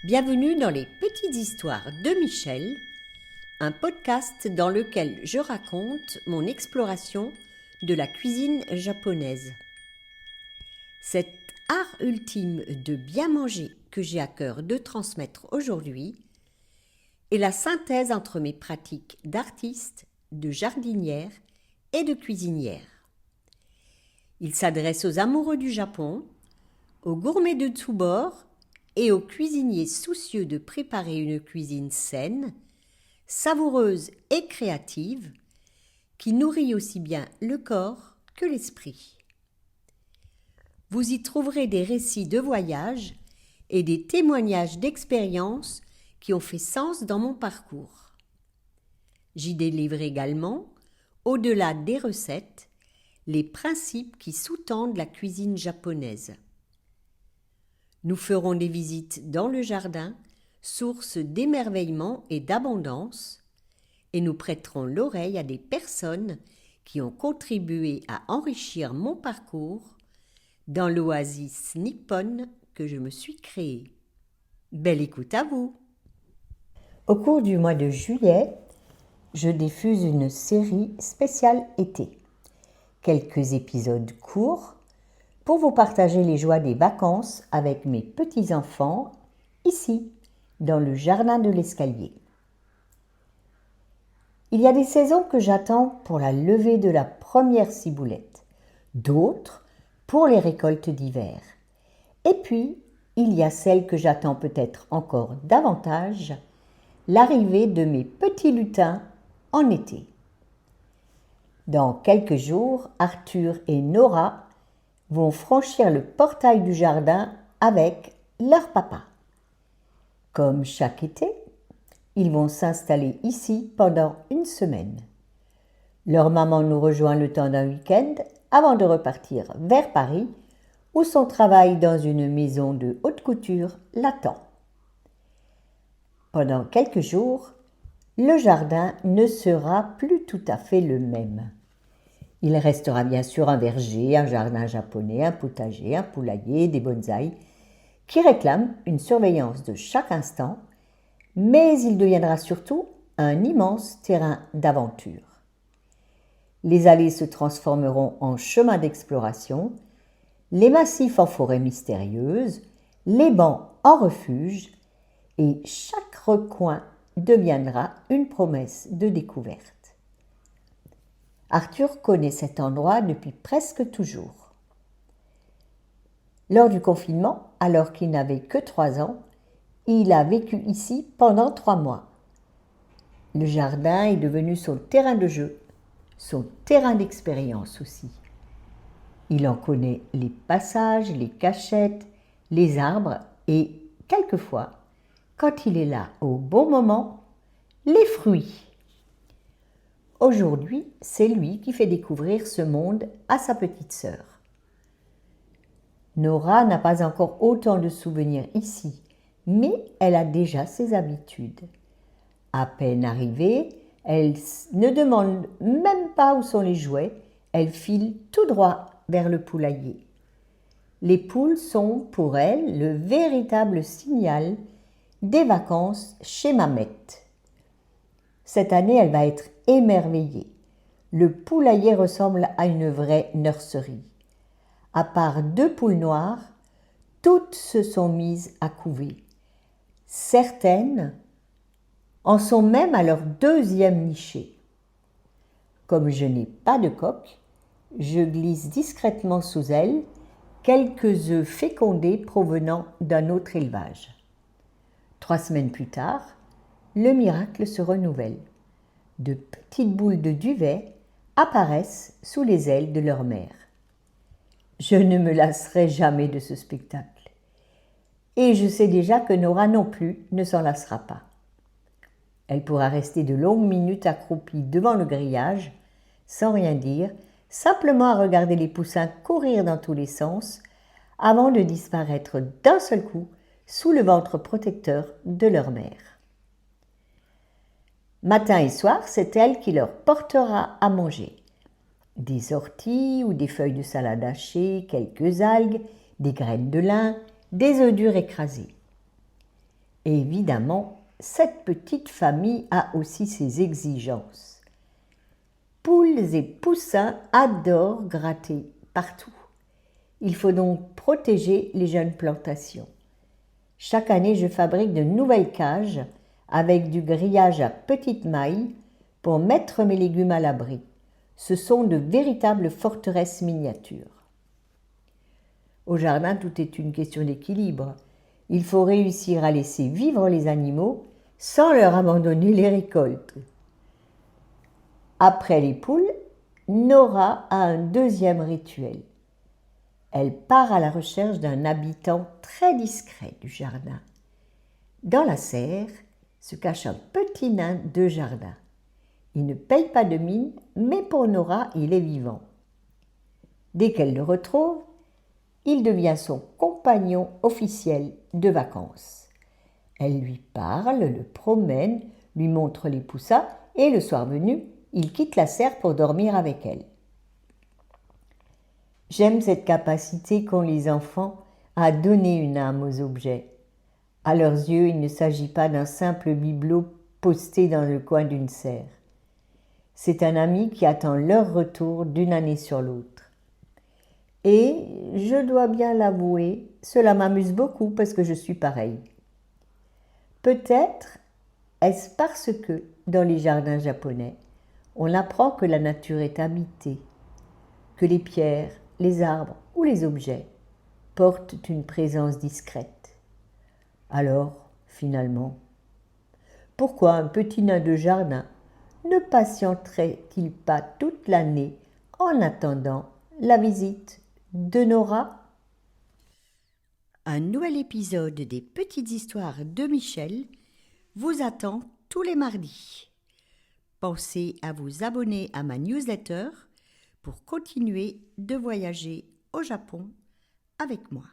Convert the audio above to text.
Bienvenue dans les Petites Histoires de Michel, un podcast dans lequel je raconte mon exploration de la cuisine japonaise. Cet art ultime de bien manger que j'ai à cœur de transmettre aujourd'hui est la synthèse entre mes pratiques d'artiste, de jardinière et de cuisinière. Il s'adresse aux amoureux du Japon, aux gourmets de tous bords et aux cuisiniers soucieux de préparer une cuisine saine, savoureuse et créative, qui nourrit aussi bien le corps que l'esprit. Vous y trouverez des récits de voyage et des témoignages d'expériences qui ont fait sens dans mon parcours. J'y délivre également, au-delà des recettes, les principes qui sous-tendent la cuisine japonaise. Nous ferons des visites dans le jardin, source d'émerveillement et d'abondance, et nous prêterons l'oreille à des personnes qui ont contribué à enrichir mon parcours dans l'oasis nippone que je me suis créée. Belle écoute à vous! Au cours du mois de juillet, je diffuse une série spéciale été. Quelques épisodes courts pour vous partager les joies des vacances avec mes petits-enfants, ici, dans le jardin de l'escalier. Il y a des saisons que j'attends pour la levée de la première ciboulette, d'autres pour les récoltes d'hiver. Et puis, il y a celles que j'attends peut-être encore davantage, l'arrivée de mes petits lutins en été. Dans quelques jours, Arthur et Nora vont franchir le portail du jardin avec leur papa. Comme chaque été, ils vont s'installer ici pendant une semaine. Leur maman nous rejoint le temps d'un week-end avant de repartir vers Paris, où son travail dans une maison de haute couture l'attend. Pendant quelques jours, le jardin ne sera plus tout à fait le même. Il restera bien sûr un verger, un jardin japonais, un potager, un poulailler, des bonsaïs, qui réclament une surveillance de chaque instant, mais il deviendra surtout un immense terrain d'aventure. Les allées se transformeront en chemins d'exploration, les massifs en forêts mystérieuses, les bancs en refuges, et chaque recoin deviendra une promesse de découverte. Arthur connaît cet endroit depuis presque toujours. Lors du confinement, alors qu'il n'avait que 3 ans, il a vécu ici pendant 3 mois. Le jardin est devenu son terrain de jeu, son terrain d'expérience aussi. Il en connaît les passages, les cachettes, les arbres et, quelquefois, quand il est là au bon moment, les fruits. Aujourd'hui, c'est lui qui fait découvrir ce monde à sa petite sœur. Nora n'a pas encore autant de souvenirs ici, mais elle a déjà ses habitudes. À peine arrivée, elle ne demande même pas où sont les jouets, elle file tout droit vers le poulailler. Les poules sont pour elle le véritable signal des vacances chez Mamette. Cette année, elle va être émerveillée. Le poulailler ressemble à une vraie nurserie. À part 2 poules noires, toutes se sont mises à couver. Certaines en sont même à leur 2e nichée. Comme je n'ai pas de coque, je glisse discrètement sous elles quelques œufs fécondés provenant d'un autre élevage. 3 semaines plus tard, le miracle se renouvelle. De petites boules de duvet apparaissent sous les ailes de leur mère. Je ne me lasserai jamais de ce spectacle. Et je sais déjà que Nora non plus ne s'en lassera pas. Elle pourra rester de longues minutes accroupie devant le grillage, sans rien dire, simplement à regarder les poussins courir dans tous les sens, avant de disparaître d'un seul coup sous le ventre protecteur de leur mère. Matin et soir, c'est elle qui leur portera à manger. Des orties ou des feuilles de salade hachées, quelques algues, des graines de lin, des œufs durs écrasés. Évidemment, cette petite famille a aussi ses exigences. Poules et poussins adorent gratter partout. Il faut donc protéger les jeunes plantations. Chaque année, je fabrique de nouvelles cages avec du grillage à petites mailles pour mettre mes légumes à l'abri. Ce sont de véritables forteresses miniatures. Au jardin, tout est une question d'équilibre. Il faut réussir à laisser vivre les animaux sans leur abandonner les récoltes. Après les poules, Nora a un deuxième rituel. Elle part à la recherche d'un habitant très discret du jardin. Dans la serre se cache un petit nain de jardin. Il ne paye pas de mine, mais pour Nora, il est vivant. Dès qu'elle le retrouve, il devient son compagnon officiel de vacances. Elle lui parle, le promène, lui montre les poussins et le soir venu, il quitte la serre pour dormir avec elle. J'aime cette capacité qu'ont les enfants à donner une âme aux objets. À leurs yeux, il ne s'agit pas d'un simple bibelot posté dans le coin d'une serre. C'est un ami qui attend leur retour d'une année sur l'autre. Et, je dois bien l'avouer, cela m'amuse beaucoup parce que je suis pareille. Peut-être est-ce parce que, dans les jardins japonais, on apprend que la nature est habitée, que les pierres, les arbres ou les objets portent une présence discrète. Alors, finalement, pourquoi un petit nain de jardin ne patienterait-il pas toute l'année en attendant la visite de Nora? Un nouvel épisode des Petites Histoires de Michel vous attend tous les mardis. Pensez à vous abonner à ma newsletter pour continuer de voyager au Japon avec moi.